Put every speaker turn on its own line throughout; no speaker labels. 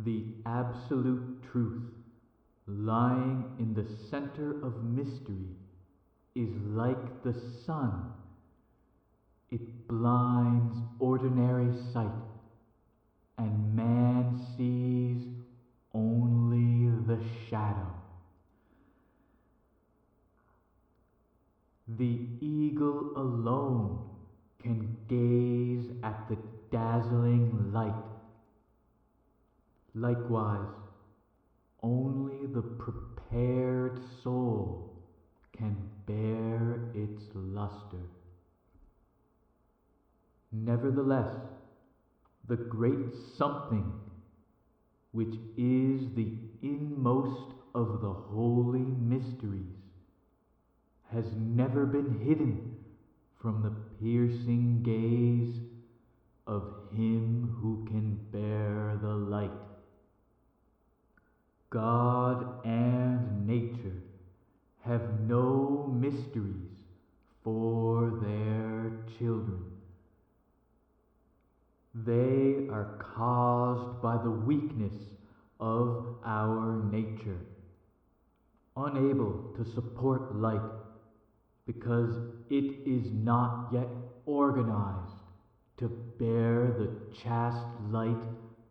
The absolute truth, lying in the center of mystery, is like the sun. It blinds ordinary sight, and man sees only the shadow. The eagle alone can gaze at the dazzling light. Likewise, only the prepared soul can bear its luster. Nevertheless, the great something, which is the inmost of the holy mysteries, has never been hidden from the piercing gaze of him who can bear the light. God and nature have no mysteries for their children. They are caused by the weakness of our nature, unable to support light, because it is not yet organized to bear the chaste light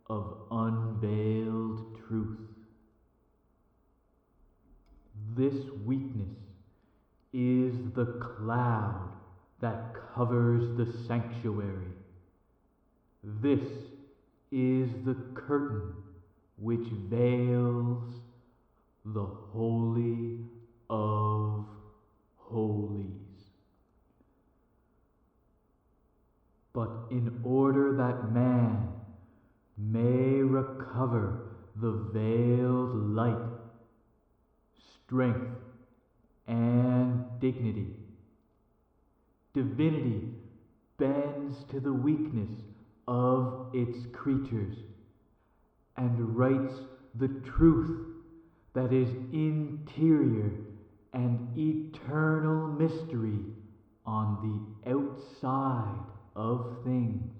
of unveiled truth. This weakness is the cloud that covers the sanctuary. This is the curtain which veils the Holy of Holies. But in order that man may recover the veiled light, strength, and dignity, divinity bends to the weakness of its creatures and writes the truth that is interior and eternal mystery on the outside of things,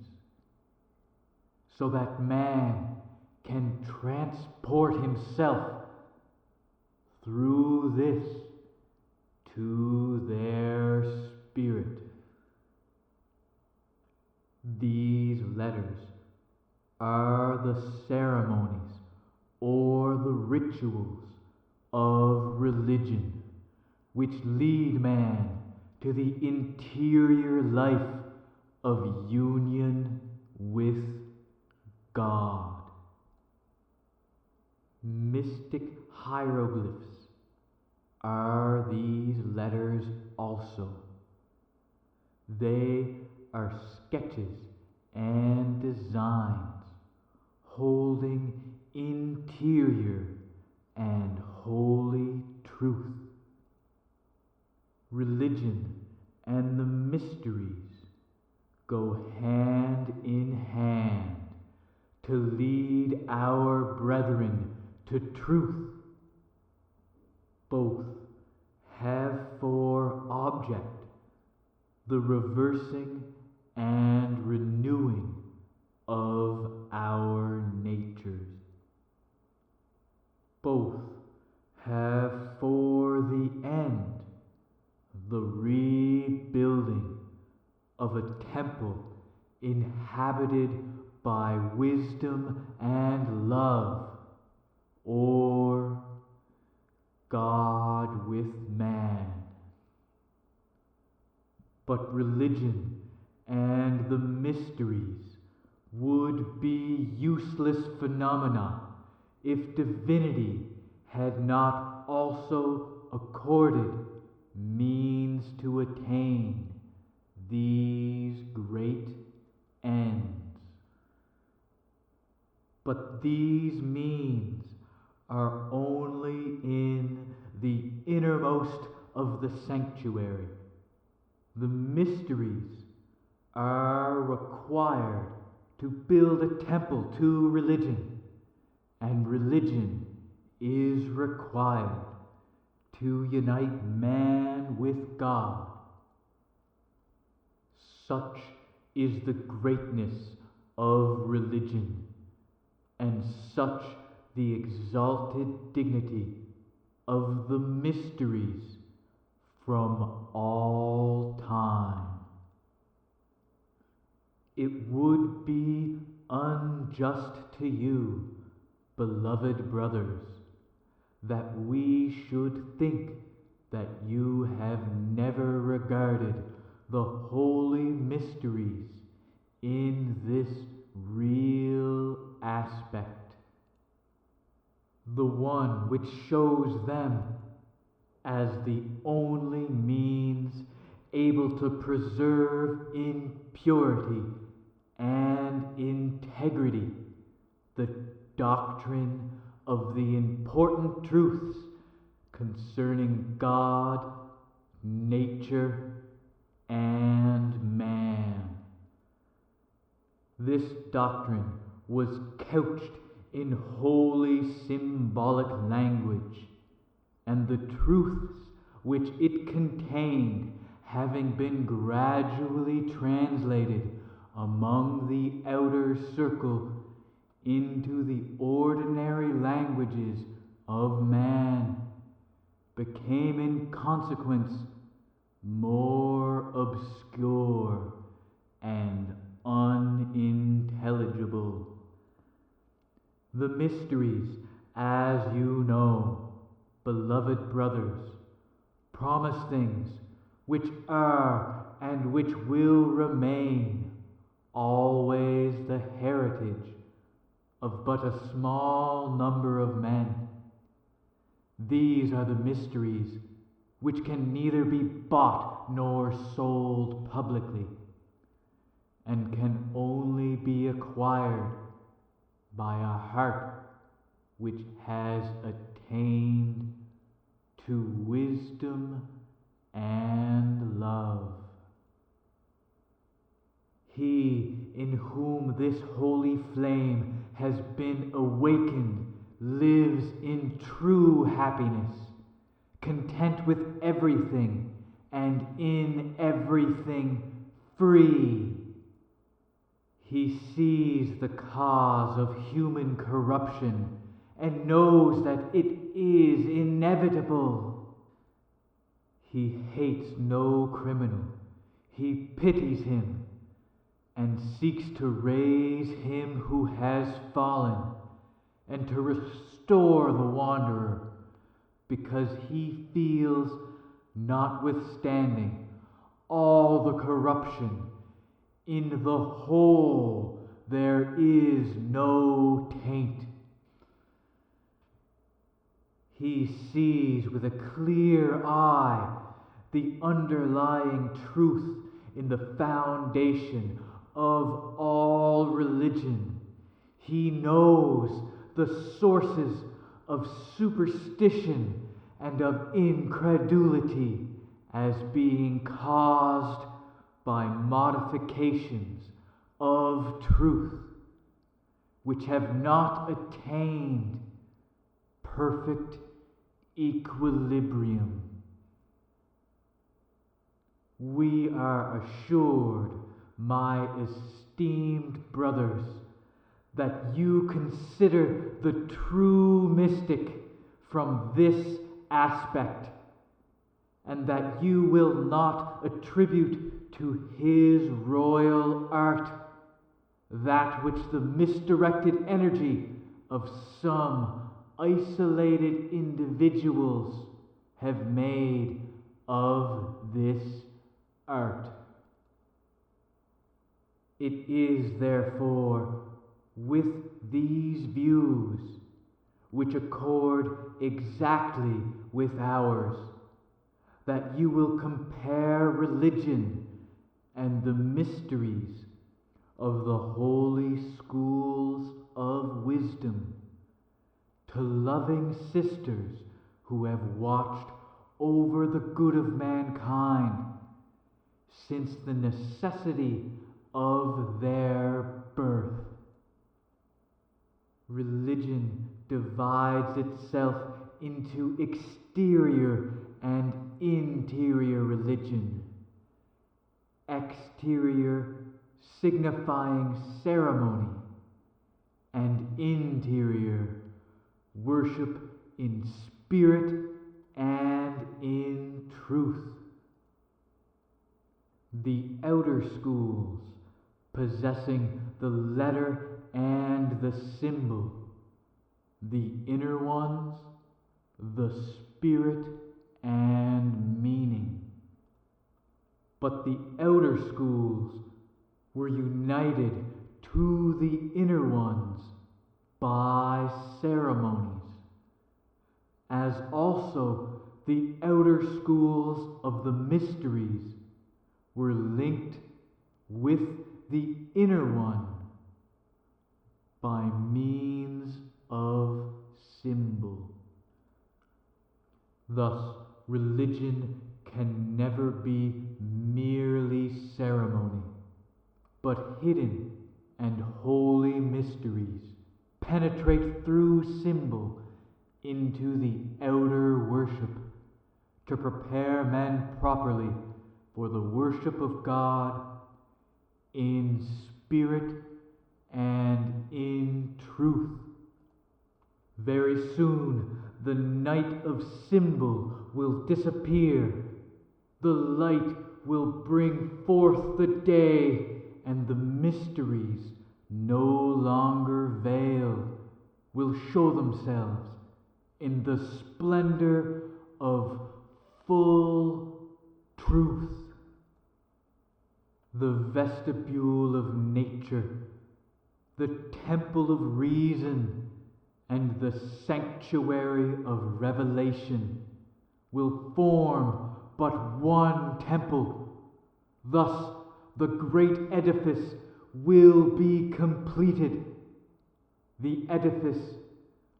so that man can transport himself through this to their spirit. These letters are the ceremonies or the rituals of religion, which lead man to the interior life of union with God. Mystic hieroglyphs are these letters also. They are sketches and designs holding interior and holy truth. Religion and the mysteries go hand in hand to lead our brethren to truth. Both have for object the reversing and renewing of our natures. Both have for the end the rebuilding of a temple inhabited by wisdom and love, or God with man. But religion and the mysteries would be useless phenomena if divinity had not also accorded means to attain these great ends. But these means are only in the innermost of the sanctuary. The mysteries are required to build a temple to religion, and religion is required to unite man with God. Such is the greatness of religion, and such the exalted dignity of the mysteries from all time. It would be unjust to you, beloved brothers, that we should think that you have never regarded the holy mysteries in this real aspect, the one which shows them as the only means able to preserve in purity and integrity the doctrine of the important truths concerning God, nature, and man. This doctrine was couched in holy symbolic language, and the truths which it contained having been gradually translated among the outer circle into the ordinary languages of man, became in consequence more obscure and unintelligible. The mysteries, as you know, beloved brothers, promise things which are and which will remain always the heritage of but a small number of men. These are the mysteries which can neither be bought nor sold publicly, and can only be acquired by a heart which has attained to wisdom and love. He in whom this holy flame has been awakened lives in true happiness, content with everything and in everything free. He sees the cause of human corruption and knows that it is inevitable. He hates no criminal. He pities him and seeks to raise him who has fallen and to restore the wanderer, because he feels, notwithstanding all the corruption, in the whole there is no taint. He sees with a clear eye the underlying truth in the foundation of all religion. He knows the sources of superstition and of incredulity as being caused by modifications of truth which have not attained perfect equilibrium. We are assured, my esteemed brothers, that you consider the true mystic from this aspect, and that you will not attribute to his royal art that which the misdirected energy of some isolated individuals have made of this art. It is therefore with these views, which accord exactly with ours, that you will compare religion and the mysteries of the holy schools of wisdom to loving sisters who have watched over the good of mankind since the necessity of their birth. Religion divides itself into exterior and interior religion. Exterior signifying ceremony, and interior, worship in spirit and in truth. The outer schools, possessing the letter and the symbol, the inner ones, the spirit and meaning. But the outer schools were united to the inner ones by ceremonies, as also the outer schools of the mysteries were linked with the inner one by means of symbol. Thus, religion can never be merely ceremony, but hidden and holy mysteries penetrate through symbol into the outer worship to prepare men properly for the worship of God in spirit and in truth. Very soon the night of symbol will disappear. The light will bring forth the day, and the mysteries, no longer veiled, will show themselves in the splendor of full truth. The vestibule of nature, the temple of reason, and the sanctuary of revelation will form but one temple. Thus the great edifice will be completed. The edifice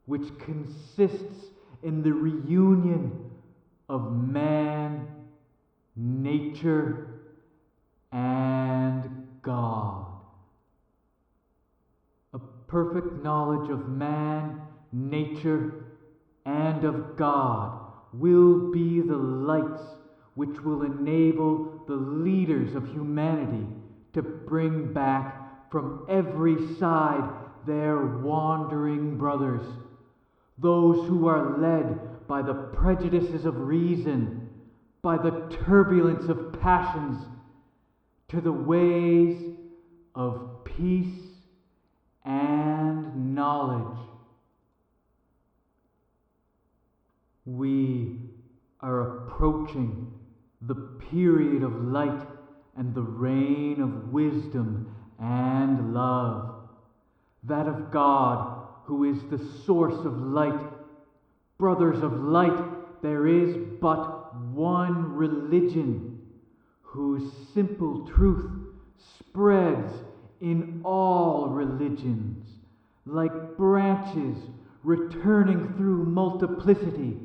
which consists in the reunion of man, nature, and God. A perfect knowledge of man, nature, and of God will be the lights which will enable the leaders of humanity to bring back from every side their wandering brothers, those who are led by the prejudices of reason, by the turbulence of passions, to the ways of peace and knowledge. We are approaching the period of light and the reign of wisdom and love, that of God, who is the source of light. Brothers of light, there is but one religion, whose simple truth spreads in all religions, like branches returning through multiplicity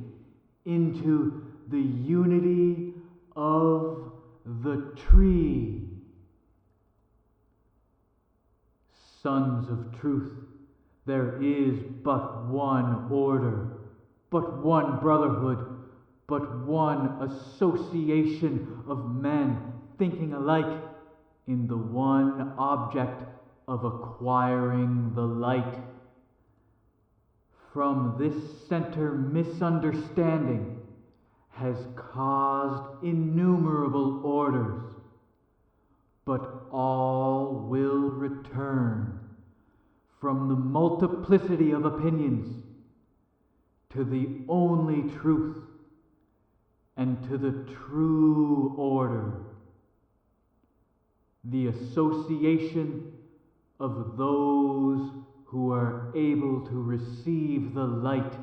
into the unity of the tree. Sons of truth, there is but one order, but one brotherhood, but one association of men thinking alike in the one object of acquiring the light. From this center, misunderstanding has caused innumerable orders, but all will return from the multiplicity of opinions to the only truth and to the true order, the association of those who are able to receive the light,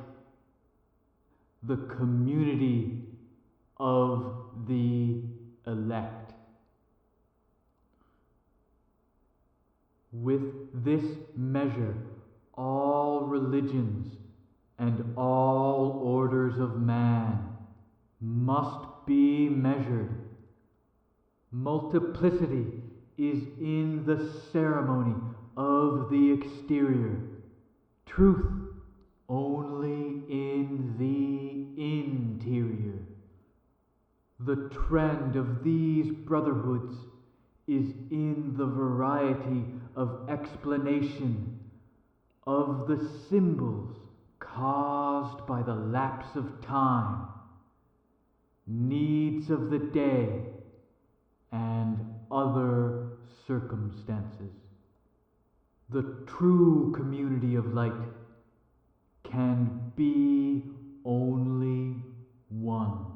the community of the elect. With this measure, all religions and all orders of man must be measured. Multiplicity is in the ceremony of the exterior, truth only in the interior. The trend of these brotherhoods is in the variety of explanation, of the symbols caused by the lapse of time, needs of the day, and other circumstances. The true community of light can be only one.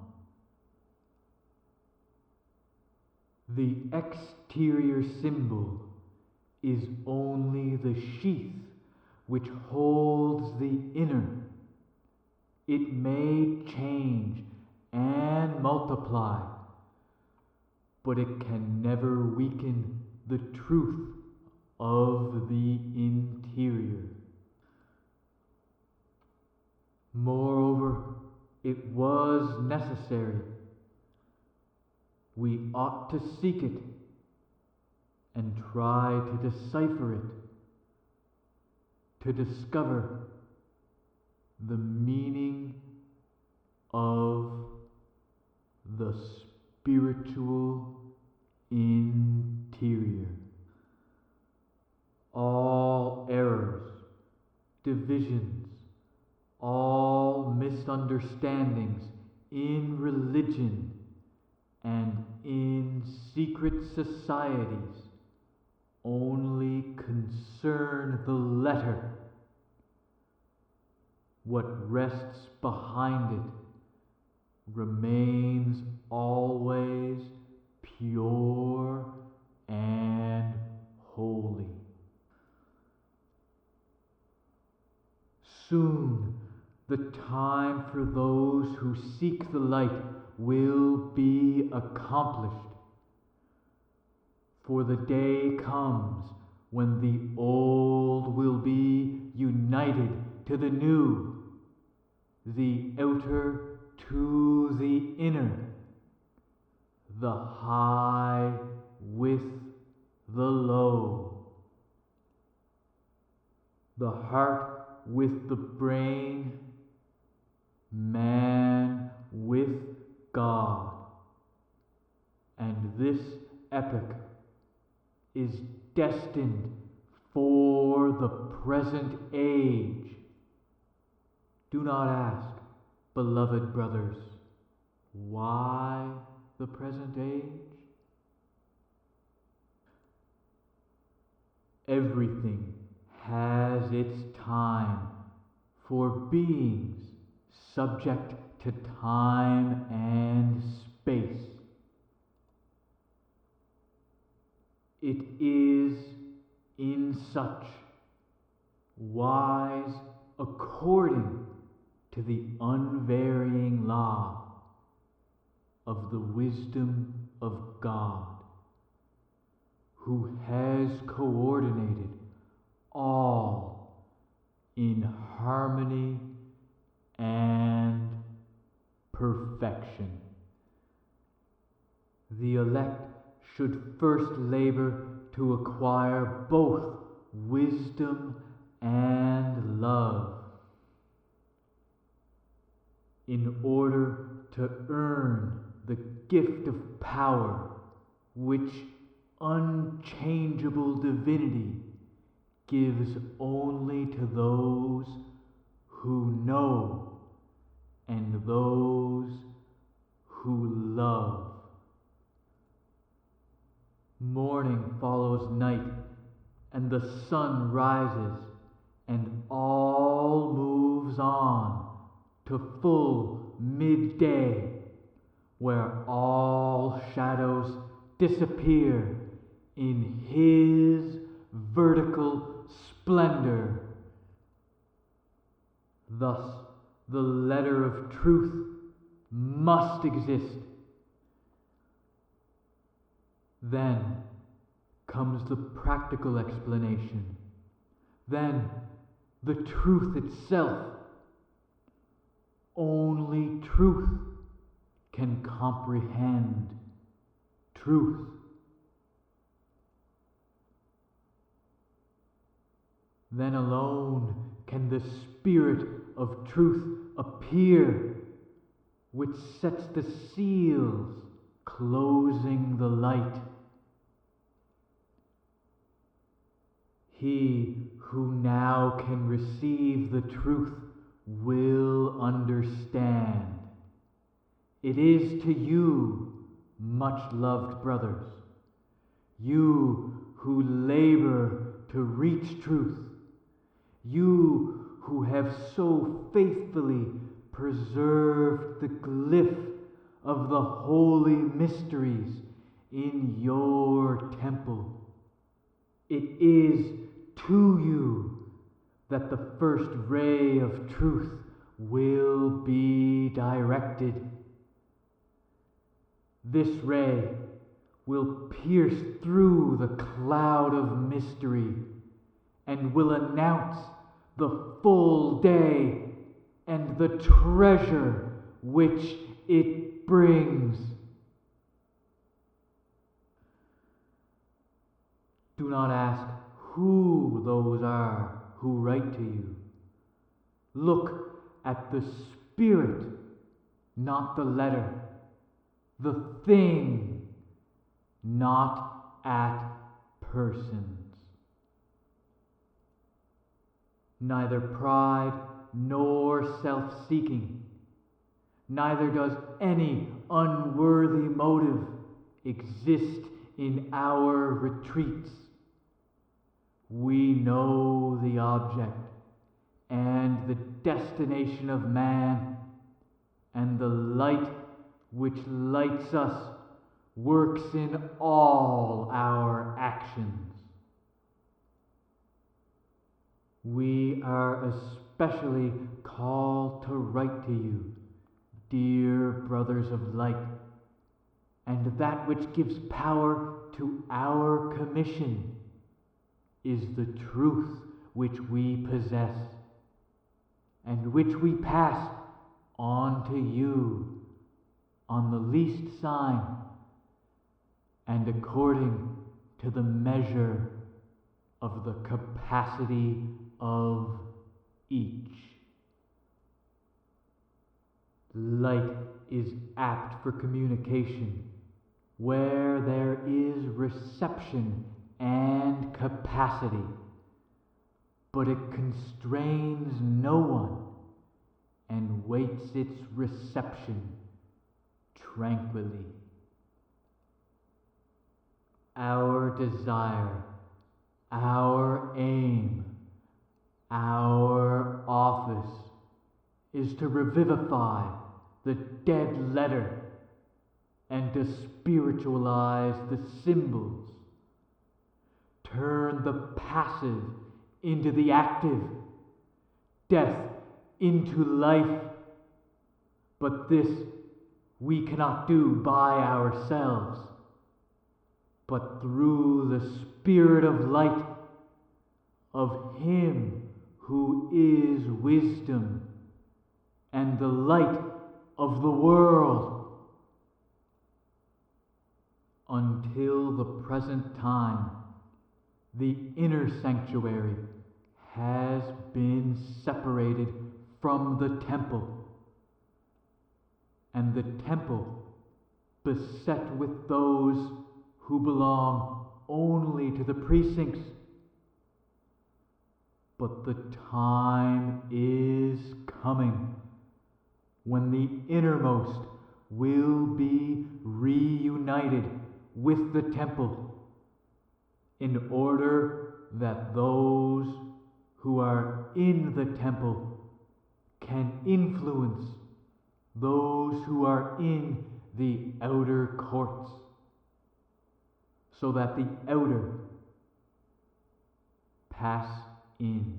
The exterior symbol is only the sheath which holds the inner. It may change and multiply, but it can never weaken the truth of the interior. Moreover, it was necessary. We ought to seek it and try to decipher it, to discover the meaning of the spiritual interior. All errors, divisions, all misunderstandings in religion and in secret societies only concern the letter. What rests behind it remains always pure and holy. Soon the time for those who seek the light will be accomplished. For the day comes when the old will be united to the new, the outer to the inner, the high with the low, the heart with the brain, man with God. And this epoch is destined for the present age. Do not ask, beloved brothers, why the present age? Everything has its time for beings subject to time and space. It is in such wise according to the unvarying law of the wisdom of God, who has coordinated all in harmony and perfection. The elect should first labor to acquire both wisdom and love, in order to earn the gift of power which unchangeable divinity gives only to those who know and those who love. Morning follows night, and the sun rises, and all moves on to full midday, where all shadows disappear in his vertical splendor. Thus, the letter of truth must exist. Then comes the practical explanation. Then the truth itself. Only truth can comprehend truth. Then alone can the Spirit of truth appear, which sets the seals closing the light. He who now can receive the truth will understand. It is to you, much loved brothers, you who labor to reach truth, you who have so faithfully preserved the glyph of the holy mysteries in your temple. It is to you that the first ray of truth will be directed. This ray will pierce through the cloud of mystery and will announce the full day and the treasure which it brings. Do not ask who those are who write to you. Look at the spirit, not the letter, the thing, not at persons. Neither pride nor self-seeking, neither does any unworthy motive exist in our retreats. We know the object and the destination of man, and the light which lights us works in all our actions. We are especially called to write to you, dear brothers of light, and that which gives power to our commission is the truth which we possess, and which we pass on to you on the least sign, and according to the measure of the capacity of each. Light is apt for communication where there is reception and capacity, but it constrains no one and waits its reception tranquilly. Our desire, our aim, our office is to revivify the dead letter and to spiritualize the symbols, turn the passive into the active, death into life. But this we cannot do by ourselves, but through the Spirit of light of Him who is wisdom and the light of the world. Until the present time, the inner sanctuary has been separated from the temple, and the temple beset with those who belong only to the precincts. But the time is coming when the innermost will be reunited with the temple, in order that those who are in the temple can influence those who are in the outer courts, so that the outer pass in.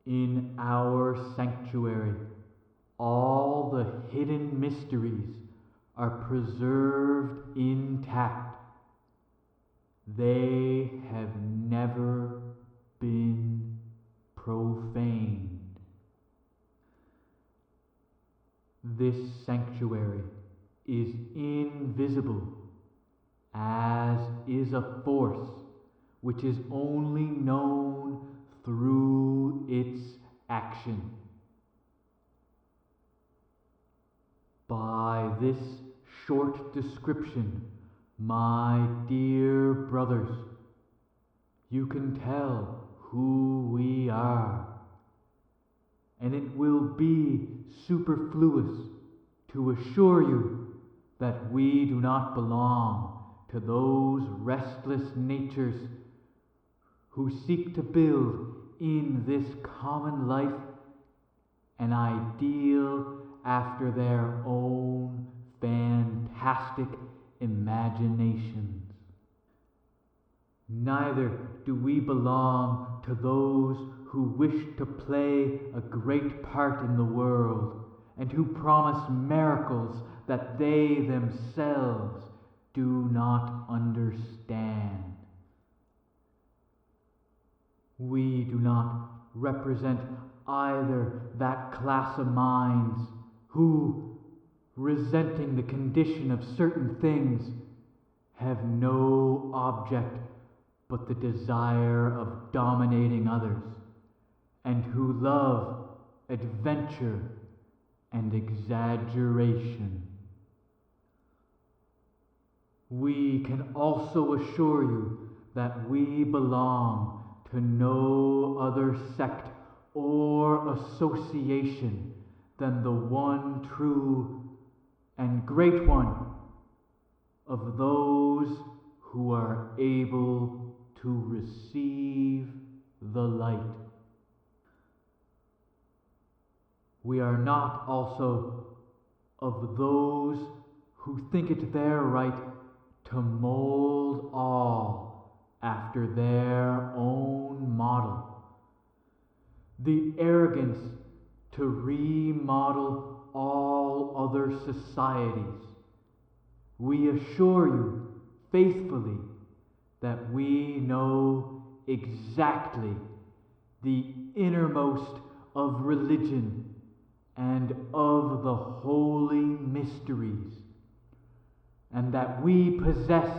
In our sanctuary, all the hidden mysteries are preserved intact. They have never been profaned. This sanctuary is invisible, as is a force which is only known through its action. By this short description, My dear brothers, you can tell who we are, and it will be superfluous to assure you that we do not belong to those restless natures who seek to build in this common life an ideal after their own fantastic imaginations. Neither do we belong to those who wish to play a great part in the world and who promise miracles that they themselves do not understand. We do not represent either that class of minds who, resenting the condition of certain things, have no object but the desire of dominating others, and who love adventure and exaggeration. We can also assure you that we belong to no other sect or association than the one true and great one of those who are able to receive the light. We are not also of those who think it their right to mold all after their own model. The arrogance to remodel all other societies. We assure you faithfully that we know exactly the innermost of religion and of the holy mysteries, and that we possess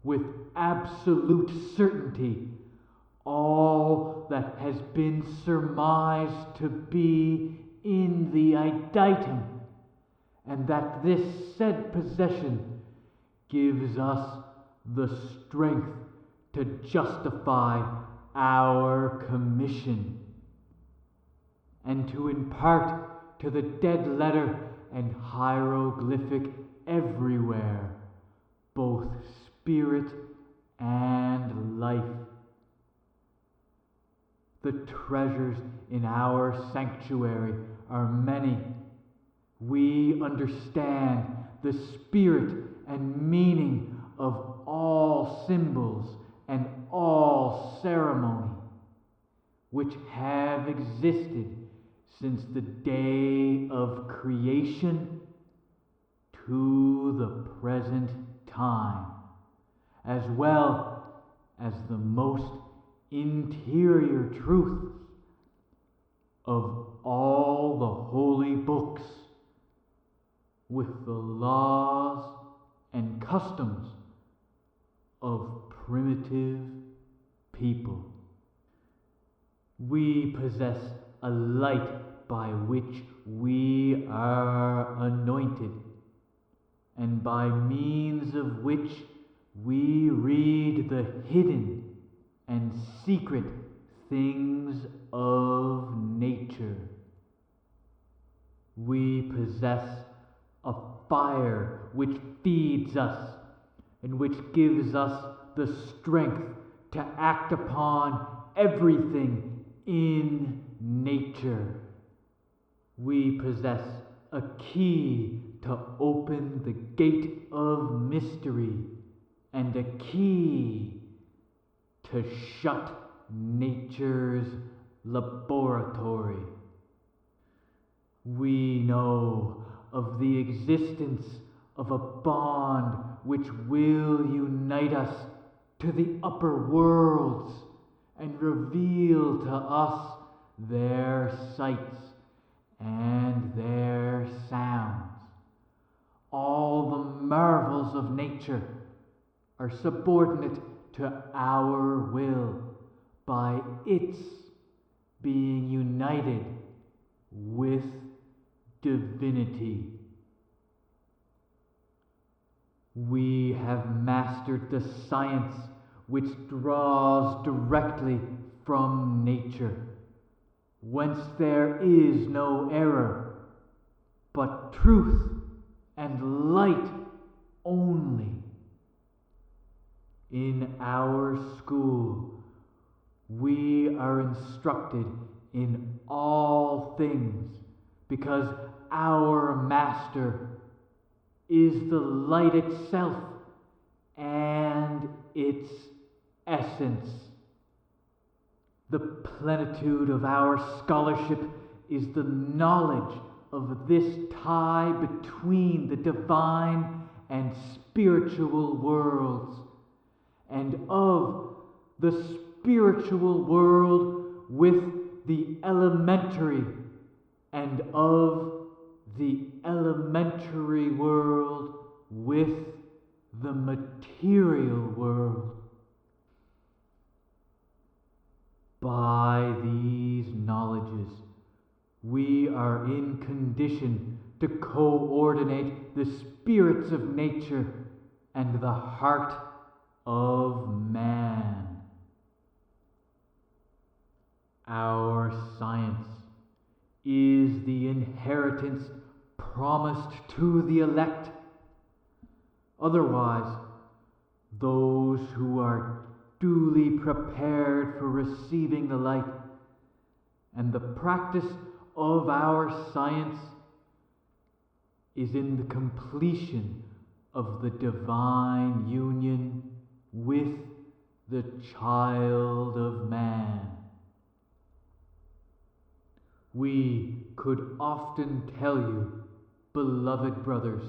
with absolute certainty all that has been surmised to be in the iditum, and that this said possession gives us the strength to justify our commission, and to impart to the dead letter and hieroglyphic everywhere both spirit and life. The treasures in our sanctuary are many. We understand the spirit and meaning of all symbols and all ceremony, which have existed since the day of creation to the present time, as well as the most interior truths of all the holy books, with the laws and customs of primitive people. We possess a light by which we are anointed, and by means of which we read the hidden and secret things of nature. We possess a fire which feeds us and which gives us the strength to act upon everything in nature. We possess a key to open the gate of mystery and a key to shut nature's laboratory. We know of the existence of a bond which will unite us to the upper worlds and reveal to us their sights and their sounds. All the marvels of nature are subordinate to our will by its being united with divinity. We have mastered the science which draws directly from nature, whence there is no error, but truth and light only. In our school, we are instructed in all things because our master is the light itself and its essence. The plenitude of our scholarship is the knowledge of this tie between the divine and spiritual worlds, and of the spiritual world with the elementary, and of the elementary world with the material world. By these knowledges, we are in condition to coordinate the spirits of nature and the heart of man. Our science is the inheritance promised to the elect. Otherwise, those who are duly prepared for receiving the light and the practice of our science is in the completion of the divine union with the child of man. We could often tell you, beloved brothers,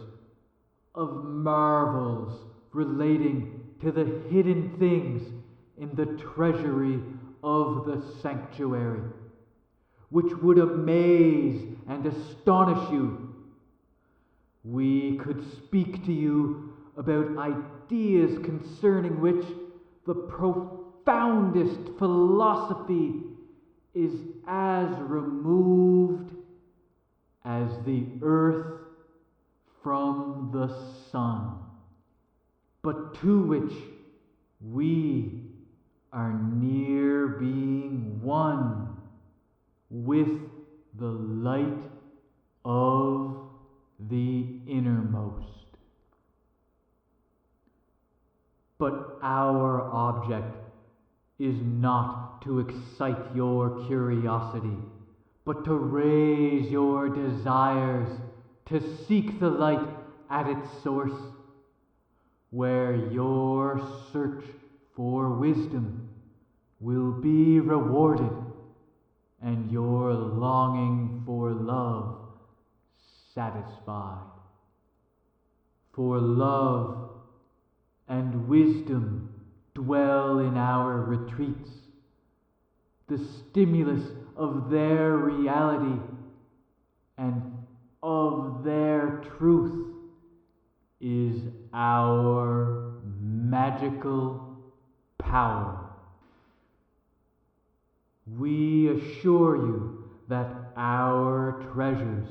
of marvels relating to the hidden things in the treasury of the sanctuary, which would amaze and astonish you. We could speak to you about ideas concerning which the profoundest philosophy is as removed as the earth from the sun, but to which we are near being one with the light of the innermost. But our object is not to excite your curiosity, but to raise your desires to seek the light at its source, where your search for wisdom will be rewarded and your longing for love satisfied. For love and wisdom dwell in our retreats. The stimulus of their reality and of their truth is our magical power. We assure you that our treasures,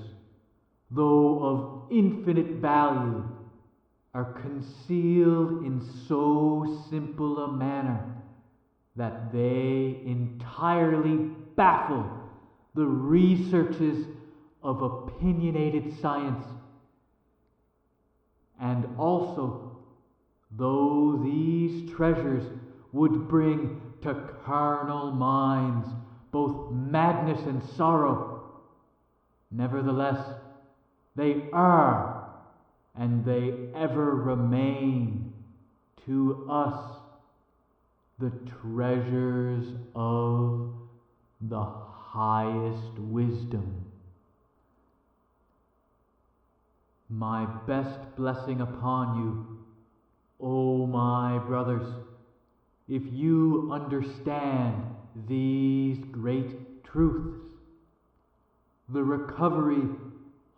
though of infinite value, are concealed in so simple a manner that they entirely baffle the researches of opinionated science. And also, though these treasures would bring to carnal minds both madness and sorrow, nevertheless, they are, and they ever remain, to us the treasures of the highest wisdom. My best blessing upon you, O my brothers, if you understand these great truths. The recovery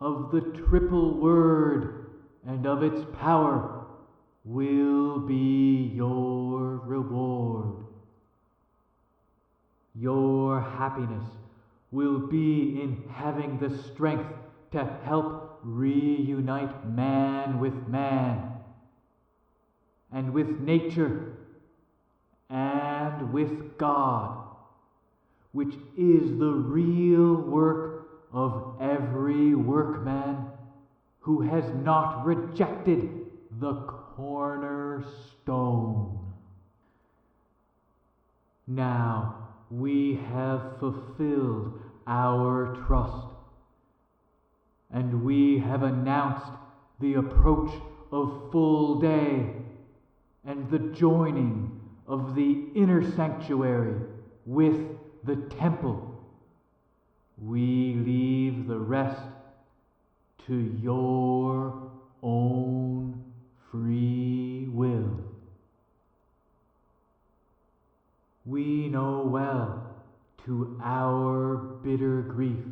of the triple word and of its power will be your reward. Your happiness will be in having the strength to help reunite man with man, and with nature and with God, which is the real work of every workman who has not rejected the cornerstone. Now we have fulfilled our trust, and we have announced the approach of full day and the joining of the inner sanctuary with the temple. We leave the rest to your own free will. We know well, to our bitter grief,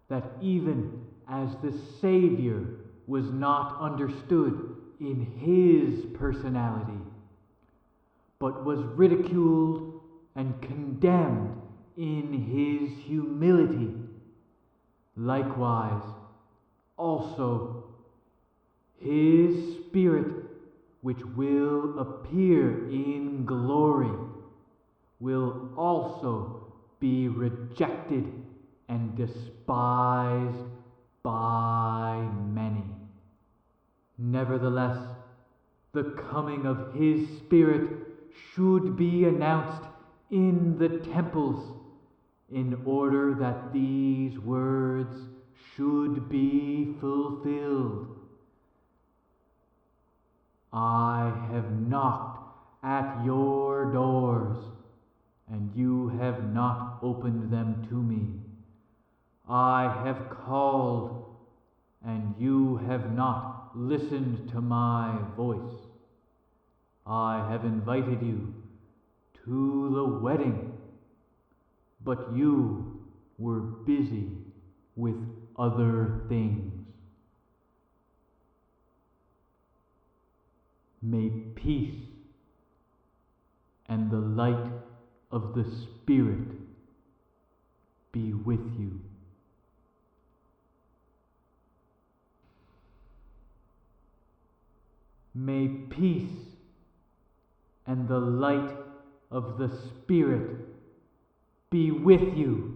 that even as the Savior was not understood in his personality, but was ridiculed and condemned in his humility, likewise also his Spirit, which will appear in glory, will also be rejected and despised by many. Nevertheless, the coming of his Spirit should be announced in the temples, in order that these words should be fulfilled. I have knocked at your doors, and you have not opened them to me. I have called, and you have not listened to my voice. I have invited you to the wedding, but you were busy with other things. May peace and the light of the Spirit be with you. May peace and the light of the Spirit be with you.